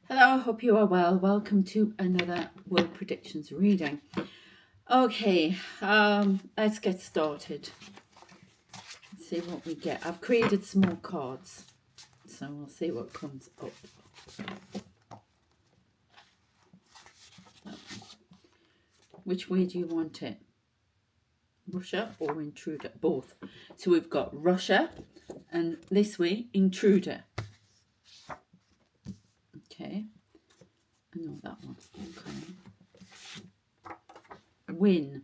Hello, I hope you are well. Welcome to another World Predictions reading. Okay, let's get started. Let's see what we get. I've created some more cards, so we'll see what comes up. Which way do you want it? Russia or intruder? Both. So we've got Russia, and this way, intruder. Okay. I know that one. Okay. Win.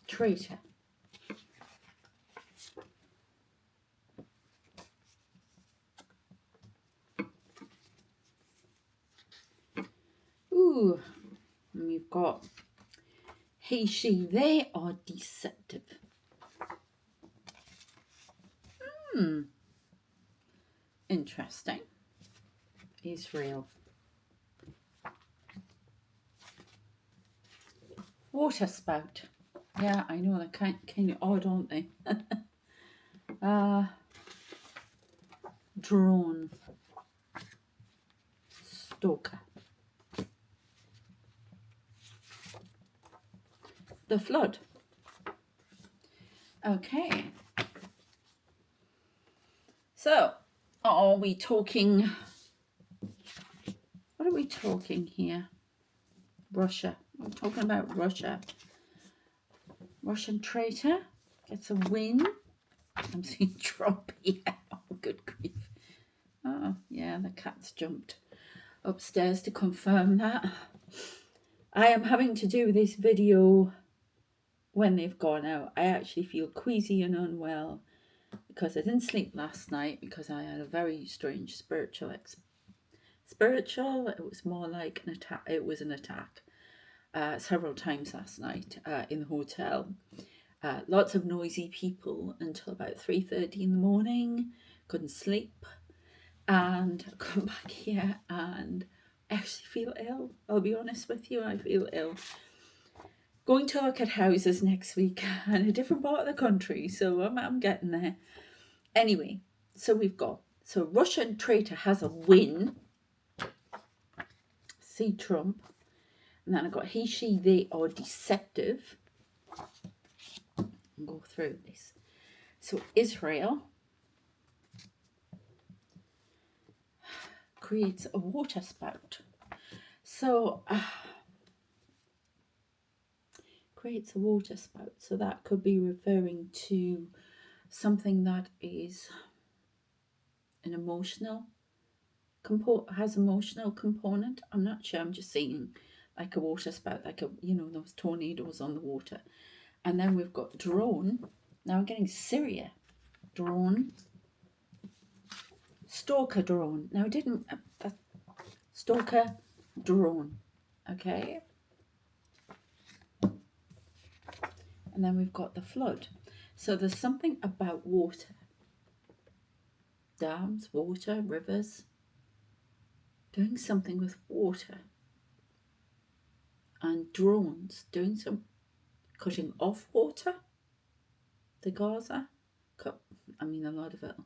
Traitor. Ooh, and we've got he, she, they are deceptive. Interesting. Israel. Water spout. Yeah, I know, they're kind of odd, aren't they? Drone. Stalker. The flood. Okay. So, are we talking... What are we talking here? Russia. We're talking about Russia. Russian traitor gets a win. I'm seeing Trump here. Oh, good grief. Oh, yeah, the cat's jumped upstairs to confirm that. I am having to do this video when they've gone out. I actually feel queasy and unwell because I didn't sleep last night because I had a very strange spiritual it was more like an attack. It was an attack several times last night in the hotel. Lots of noisy people until about 3:30 in the morning. Couldn't sleep, and I come back here and I actually feel ill. I'll be honest with you, I feel ill. Going to look at houses next week in a different part of the country, so I'm getting there. Anyway, so we've got, so Russian traitor has a win. See Trump. And then I've got he, she, they are deceptive. I'll go through this. So Israel creates a water spout. So creates a water spout. So that could be referring to something that is an emotional has emotional component. I'm not sure. I'm just saying like a water spout, like a, you know, those tornadoes on the water. And then we've got drone. Now I'm getting Syria. Drone. Stalker drone. Now I didn't stalker drone. Okay. And then we've got the flood. So there's something about water. Dams, water, rivers. Doing something with water. And drones doing some cutting off water. The Gaza. A lot of it.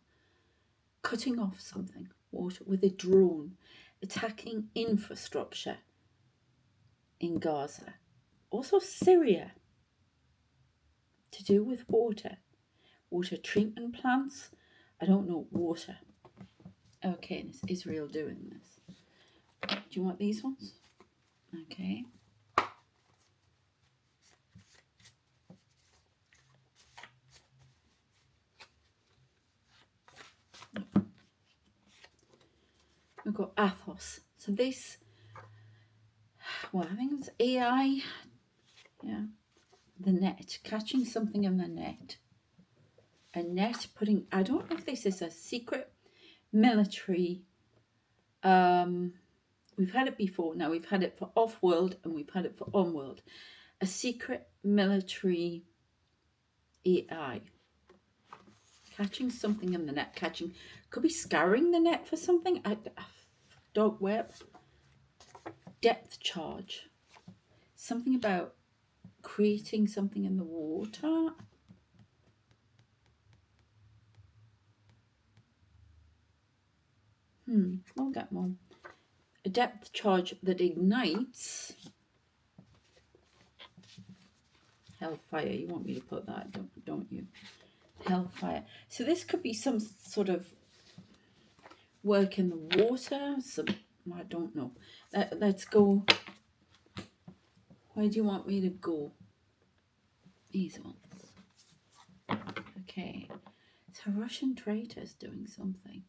Cutting off something. Water with a drone. Attacking infrastructure in Gaza. Also Syria. To do with water. Water treatment plants. I don't know, water. Okay, and it's Israel doing this. Do you want these ones? Okay. We've got Athos. So this, well, I think it's AI. Yeah. The net. Catching something in the net. A net putting, I don't know if this is a secret military. We've had it before. Now we've had it for off-world and we've had it for on-world. A secret military AI. Catching something in the net. Catching, could be scouring the net for something. Dog web. Depth charge. Something about creating something in the water. We'll get more. A depth charge that ignites hellfire. You want me to put that, don't you? Hellfire. So this could be some sort of work in the water. Some, I don't know. Let's go. Where do you want me to go? These ones. Okay. So Russian traitors doing something.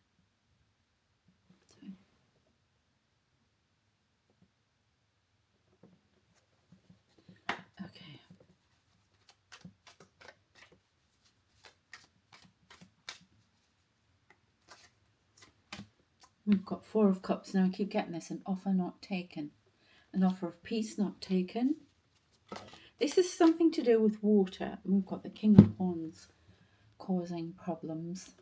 Okay. We've got 4 of Cups. Now I keep getting this. An offer not taken. An offer of peace not taken. This is something to do with water. We've got the King of Wands causing problems.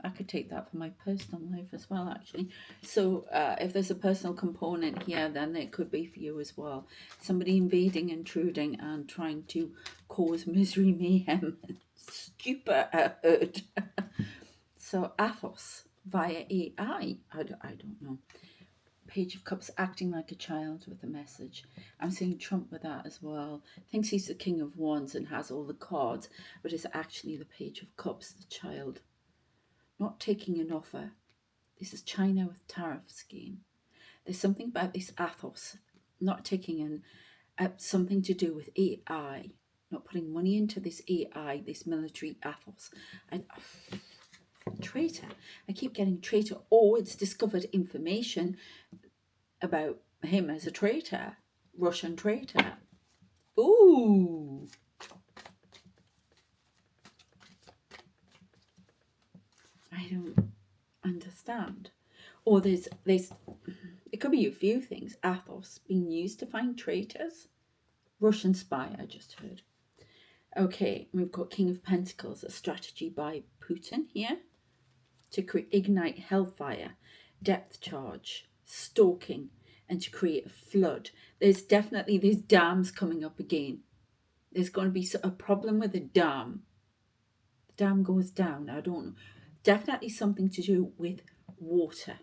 I could take that for my personal life as well, actually. So if there's a personal component here, then it could be for you as well. Somebody invading, intruding, and trying to cause misery, mayhem, stupid. So Athos via AI. I don't know. Page of Cups acting like a child with a message. I'm seeing Trump with that as well. Thinks he's the King of Wands and has all the cards, but it's actually the Page of Cups, the child. Not taking an offer. This is China with tariff scheme. There's something about this Athos not taking in something to do with AI. Not putting money into this AI, this military Athos. Traitor. I keep getting traitor. Oh, it's discovered information about him as a traitor. Russian traitor. Ooh. I don't understand. Or there's it could be a few things. Athos being used to find traitors. Russian spy, I just heard. Okay, we've got King of Pentacles, a strategy by Putin here to ignite hellfire, depth charge, stalking, and to create a flood. There's definitely these dams coming up again. There's going to be a problem with the dam. The dam goes down. I don't know. Definitely something to do with water.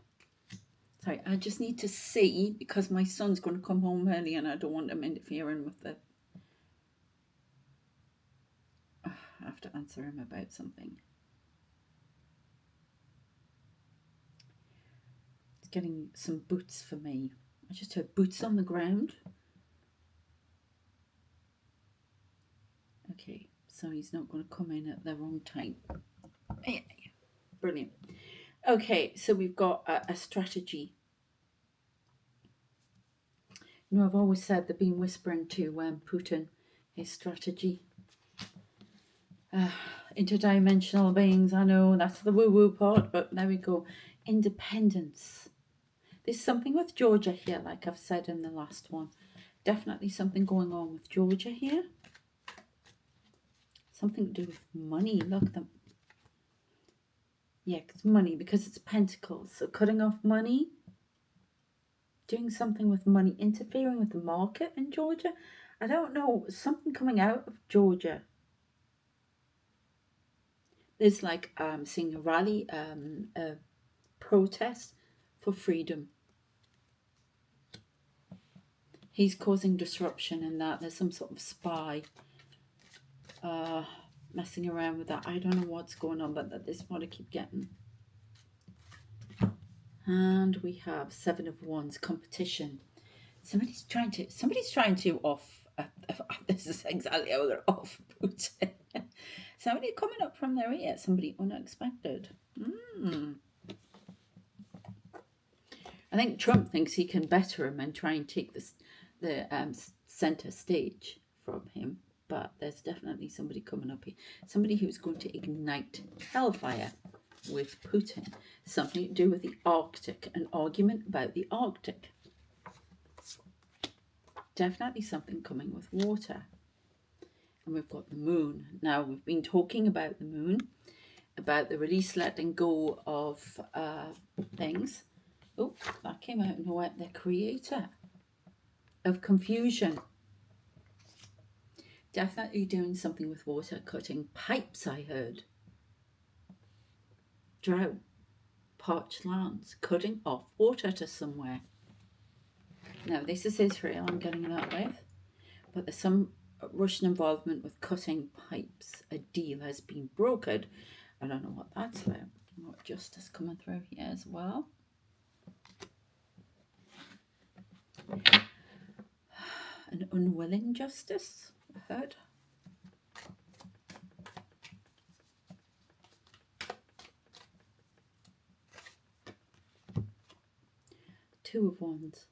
Sorry, I just need to see because my son's going to come home early and I don't want him interfering with the... I have to answer him about something. He's getting some boots for me. I just heard boots on the ground. Okay, so he's not going to come in at the wrong time. Yeah, brilliant. Okay, so we've got a strategy. You know, I've always said they've been whispering to Putin his strategy. Interdimensional beings, I know that's the woo-woo part, but there we go. Independence. There's something with Georgia here, like I've said in the last one. Definitely something going on with Georgia here. Something to do with money. Look at them. Yeah, it's money because it's pentacles. So cutting off money. Doing something with money. Interfering with the market in Georgia. I don't know. Something coming out of Georgia. There's like seeing a rally, a protest for freedom. He's causing disruption in that. There's some sort of spy messing around with that. I don't know what's going on, but this is what I keep getting. And we have 7 of Wands, competition. Somebody's trying to off. This is exactly how they're off Putin. Somebody coming up from their ear. Somebody unexpected. I think Trump thinks he can better him and try and take the center stage from him. But there's definitely somebody coming up here. Somebody who's going to ignite hellfire with Putin. Something to do with the Arctic. An argument about the Arctic. Definitely something coming with water. And we've got the moon. Now, we've been talking about the moon, about the release, letting go of things. Oh, that came out of nowhere. The creator of confusion. Definitely doing something with water, cutting pipes, I heard. Drought. parched lands, cutting off water to somewhere. Now, this is Israel I'm getting that with, but there's some Russian involvement with cutting pipes. A deal has been brokered. I don't know what that's about. What justice coming through here as well. An unwilling justice, I heard. Two of Wands.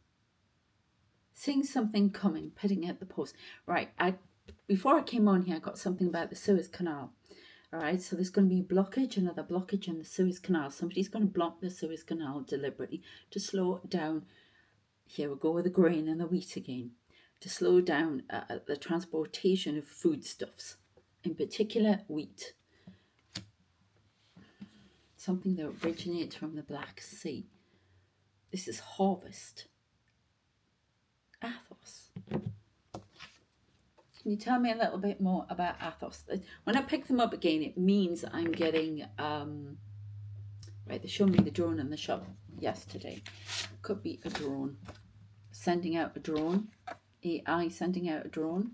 Seeing something coming, putting at the post. Right, before I came on here, I got something about the Suez Canal. All right, so there's going to be blockage, another blockage in the Suez Canal. Somebody's going to block the Suez Canal deliberately to slow down. Here we go with the grain and the wheat again. To slow down the transportation of foodstuffs, in particular wheat. Something that originates from the Black Sea. This is harvest. Athos. Can you tell me a little bit more about Athos? When I pick them up again, it means I'm getting, right, they showed me the drone in the shop yesterday. Could be a drone. Sending out a drone. AI sending out a drone.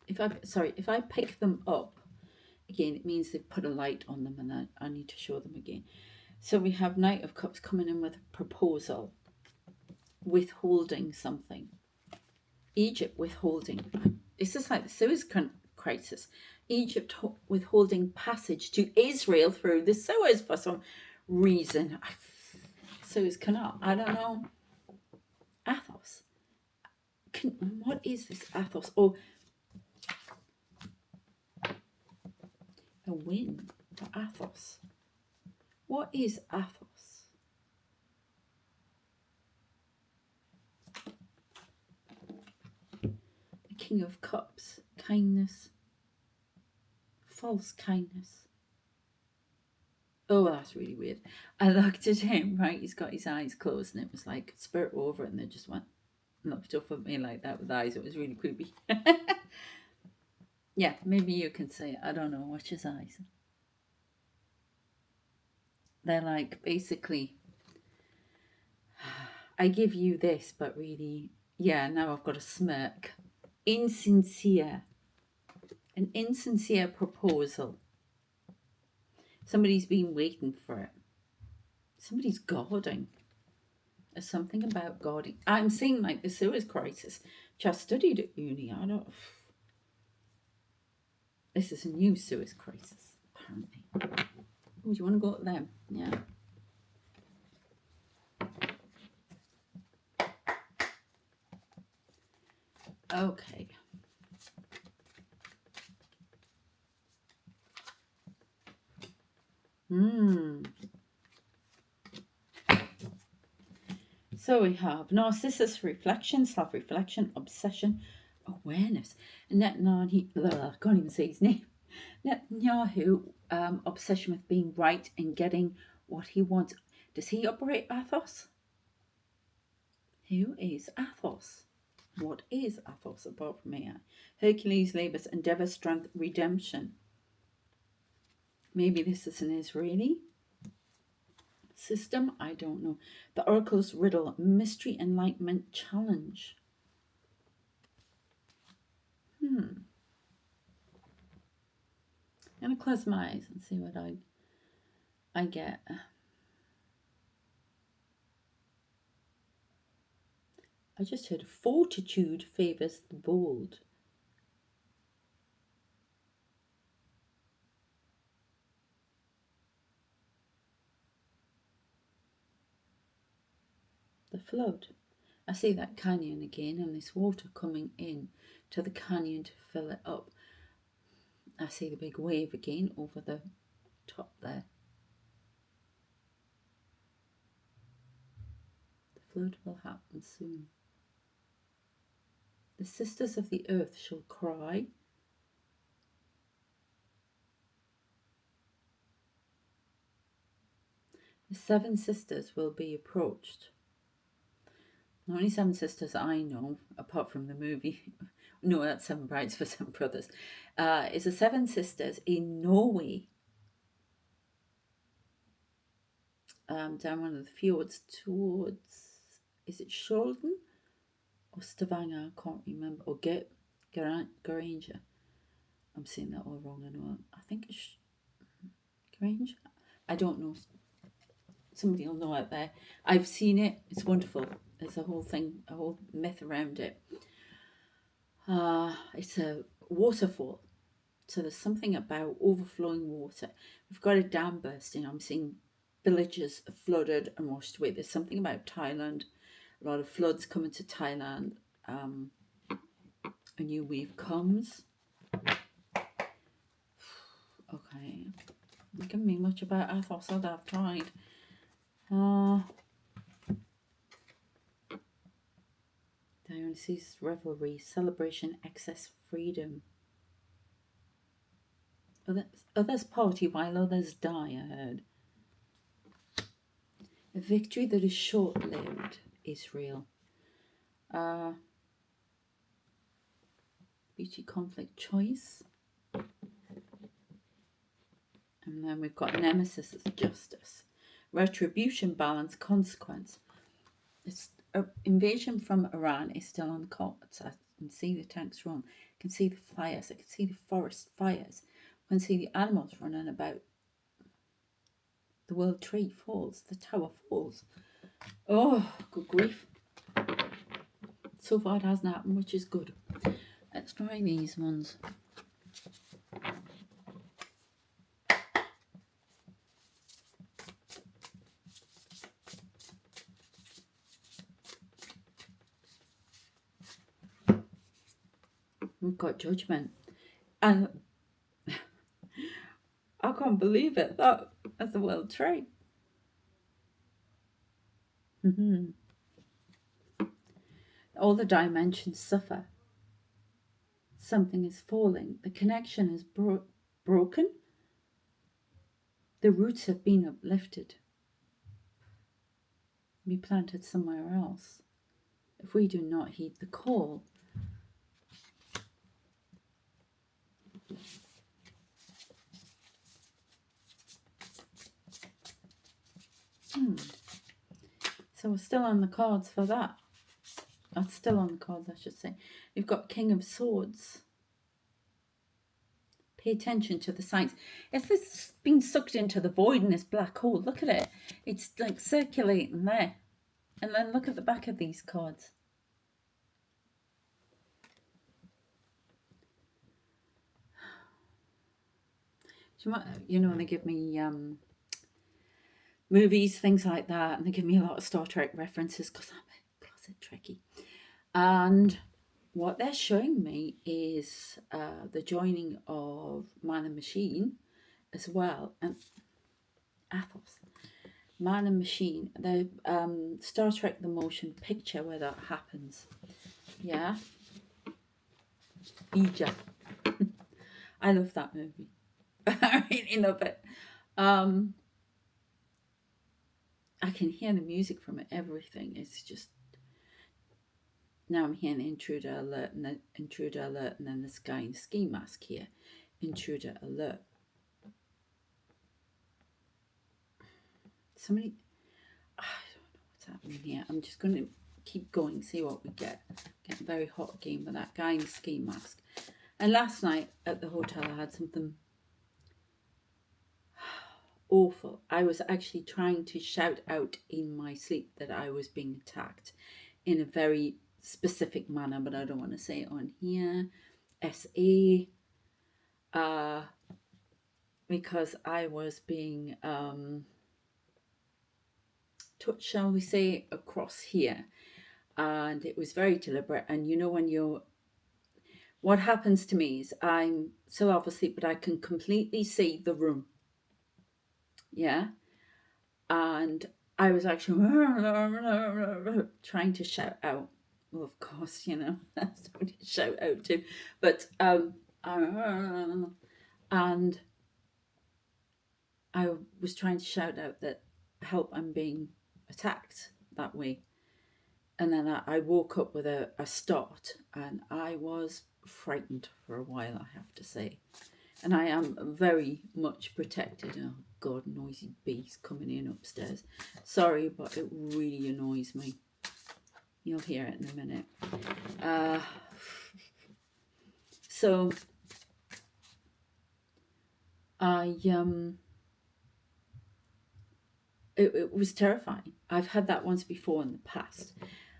If I pick them up, again, it means they've put a light on them and I need to show them again. So we have Knight of Cups coming in with a proposal, withholding something. Egypt withholding. This is like the Suez crisis. Egypt withholding passage to Israel through the Suez for some reason. Suez Canal. I don't know. Athos. What is this Athos? Oh, a win for Athos. What is Athos? The King of Cups. Kindness. False kindness. Oh, that's really weird. I looked at him, right? He's got his eyes closed and it was like spirit over and they just went, looked up at me like that with eyes. It was really creepy. Yeah, maybe you can say it. I don't know. Watch his eyes. They're like, basically, I give you this, but really, yeah, now I've got a smirk. Insincere. An insincere proposal. Somebody's been waiting for it. Somebody's guarding. There's something about guarding. I'm seeing like the Suez crisis, which I studied at uni. I don't. This is a new Suez crisis, apparently. Oh, do you want to go to them? Yeah. Okay. So we have Narcissus, reflection, self-reflection, obsession, awareness. Netanyahu, I can't even say his name. Netanyahu, obsession with being right and getting what he wants. Does he operate Athos? Who is Athos? What is Athos apart from AI? Hercules, labors, endeavor, strength, redemption. Maybe this is an Israeli system. I don't know. The Oracle's riddle, mystery, enlightenment, challenge. I'm gonna close my eyes and see what I get. I just heard fortitude favors the bold. The flood. I see that canyon again and this water coming in to the canyon to fill it up. I see the big wave again over the top there. The flood will happen soon. The sisters of the earth shall cry. The seven sisters will be approached. The only Seven Sisters I know, apart from the movie, no, that's Seven Brides for Seven Brothers, is the Seven Sisters in Norway, down one of the fjords towards, is it Skjolden or Stavanger? I can't remember. Or Granger. I'm saying that all wrong. I know. I think it's Granger. I don't know. Somebody will know out there. I've seen it. It's wonderful. There's a whole thing, a whole myth around it. It's a waterfall. So there's something about overflowing water. We've got a dam bursting. I'm seeing villages flooded and washed away. There's something about Thailand. A lot of floods coming to Thailand. A new wave comes. Okay. Not giving me much about Athos. I've tried. Dionysus revelry, celebration, excess freedom. Others party while others die, I heard. A victory that is short-lived, Israel. Beauty, conflict, choice. And then we've got nemesis as justice. Retribution, balance, consequence. It's invasion from Iran is still on the cards. I can see the tanks run. I can see the fires. I can see the forest fires. I can see the animals running about. The World Trade falls. The tower falls. Oh, good grief. So far it hasn't happened, which is good. Let's try these ones. We've got judgment. And I can't believe it. That's the World Trade. All the dimensions suffer. Something is falling. The connection is broken. The roots have been uplifted. Be planted somewhere else. If we do not heed the call, So we're still on the cards for that. That's still on the cards, I should say. You've got King of Swords. Pay attention to the signs. If it's been sucked into the void in this black hole, look at it. It's like circulating there. And then look at the back of these cards. You know, they give me movies, things like that, and they give me a lot of Star Trek references because I'm a closet Trekkie. And what they're showing me is the joining of Man and Machine as well, and Athos. Man and Machine, the Star Trek the motion picture where that happens. Yeah. Ija. I love that movie. I really love it. I can hear the music from it, everything. It's just, now I'm hearing the intruder alert and the intruder alert, and then this guy in ski mask here. Intruder alert. Somebody, I don't know what's happening here. I'm just going to keep going, see what we get. Getting a very hot game with that guy in the ski mask. And last night at the hotel, I had something awful. I was actually trying to shout out in my sleep that I was being attacked in a very specific manner, but I don't want to say it on here. SA. Because I was being touched, shall we say, across here. And it was very deliberate. And you know, when what happens to me is I'm still half asleep, but I can completely see the room. Yeah. And I was actually trying to shout out. Well, of course, you know, that's what you shout out to. But, and I was trying to shout out that, help, I'm being attacked that way. And then I woke up with a start, and I was frightened for a while, I have to say. And I am very much protected. Oh God, noisy bees coming in upstairs. Sorry, but it really annoys me. You'll hear it in a minute. So it was terrifying. I've had that once before in the past.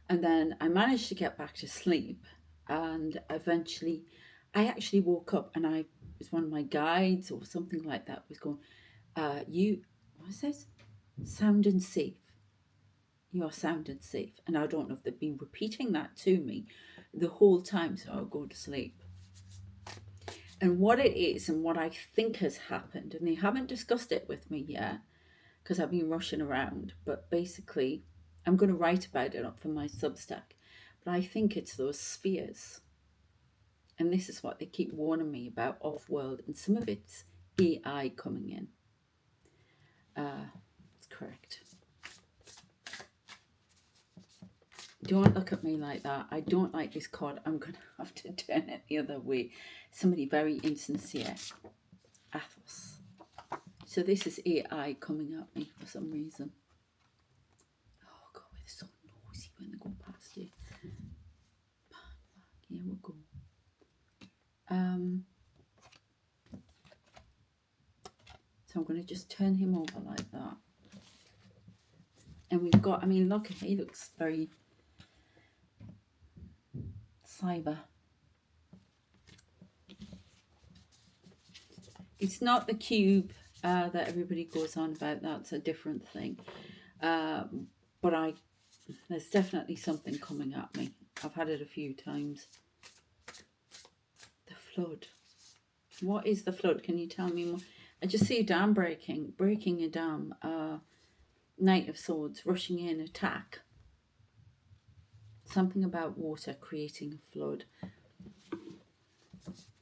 And then I managed to get back to sleep, and eventually I actually woke up, and it was one of my guides or something like that was going, what is this? Sound and safe. You are sound and safe. And I don't know if they've been repeating that to me the whole time, so I'll go to sleep. And what it is and what I think has happened, and they haven't discussed it with me yet because I've been rushing around, but basically I'm going to write about it up for my Substack. But I think it's those spheres. And this is what they keep warning me about off-world, and some of it's AI coming in. It's correct. Don't look at me like that. I don't like this card. I'm going to have to turn it the other way. Somebody very insincere. Athos. So this is AI coming at me for some reason. Oh God, it's so noisy when they go past you. Here we go. So I'm going to just turn him over like that. And we've got, I mean, look, he looks very cyber. It's not the cube that everybody goes on about. That's a different thing. But there's definitely something coming at me. I've had it a few times. The flood. What is the flood? Can you tell me more? I just see a dam breaking a dam. Knight of Swords, rushing in, attack. Something about water creating a flood.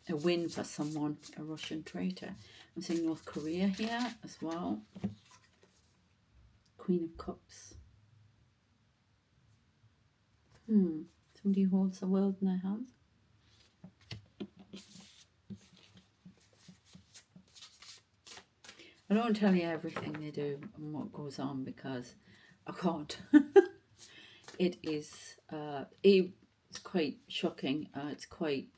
A win for someone, a Russian traitor. I'm seeing North Korea here as well. Queen of Cups. Somebody holds the world in their hands. I don't tell you everything they do and what goes on because I can't. It's quite shocking. It's quite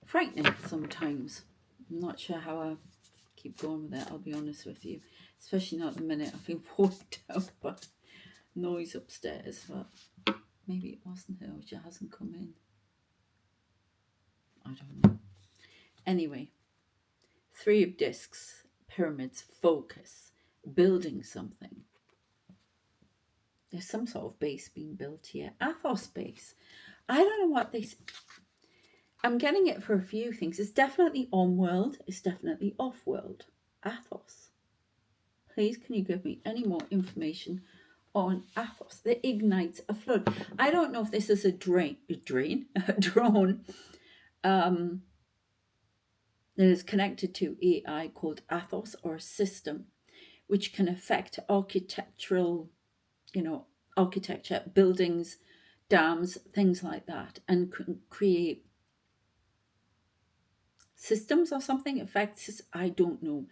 frightening sometimes. I'm not sure how I keep going with it, I'll be honest with you. Especially not the minute I feel walked out by noise upstairs. But maybe it wasn't her, or she hasn't come in. I don't know. Anyway, 3 of discs, pyramids, focus, building something. There's some sort of base being built here. Athos base. I don't know what this... I'm getting it for a few things. It's definitely on-world. It's definitely off-world. Athos. Please, can you give me any more information on Athos that ignites a flood? I don't know if this is a drone that is connected to AI called Athos, or a system which can affect architectural, architecture, buildings, dams, things like that, and can create systems or something, effects, I don't know,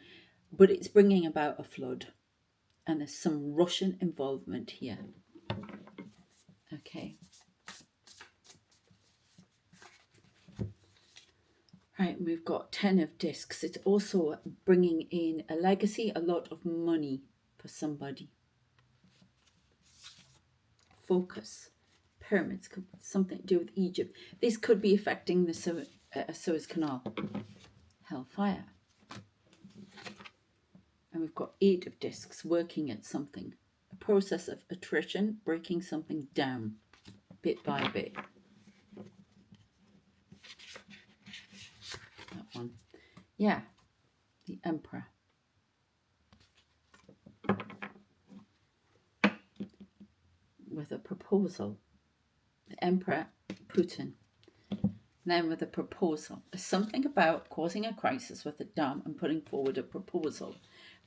but it's bringing about a flood, and there's some Russian involvement here. Okay. Right, we've got 10 of discs. It's also bringing in a legacy, a lot of money for somebody. Focus. Pyramids, could something to do with Egypt. This could be affecting the Suez Canal. Hellfire. And we've got 8 of discs, working at something. A process of attrition, breaking something down, bit by bit. That one. Yeah, the Emperor. With a proposal. The Emperor Putin. Then with a proposal. Something about causing a crisis with a dam and putting forward a proposal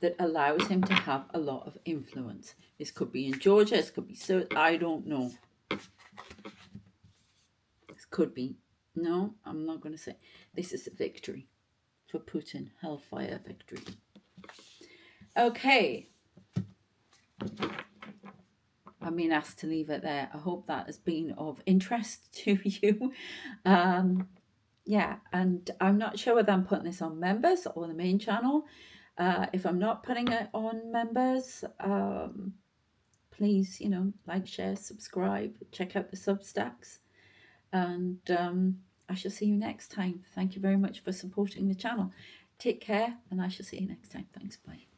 that allows him to have a lot of influence. This could be in Georgia, this could be so, I don't know. This could be. No, I'm not going to say. This is a victory for Putin. Hellfire victory. Okay. I'm being asked to leave it there. I hope that has been of interest to you. Yeah, and I'm not sure whether I'm putting this on members or the main channel. If I'm not putting it on members, please, like, share, subscribe, check out the Substacks, and I shall see you next time. Thank you very much for supporting the channel. Take care, and I shall see you next time. Thanks, bye.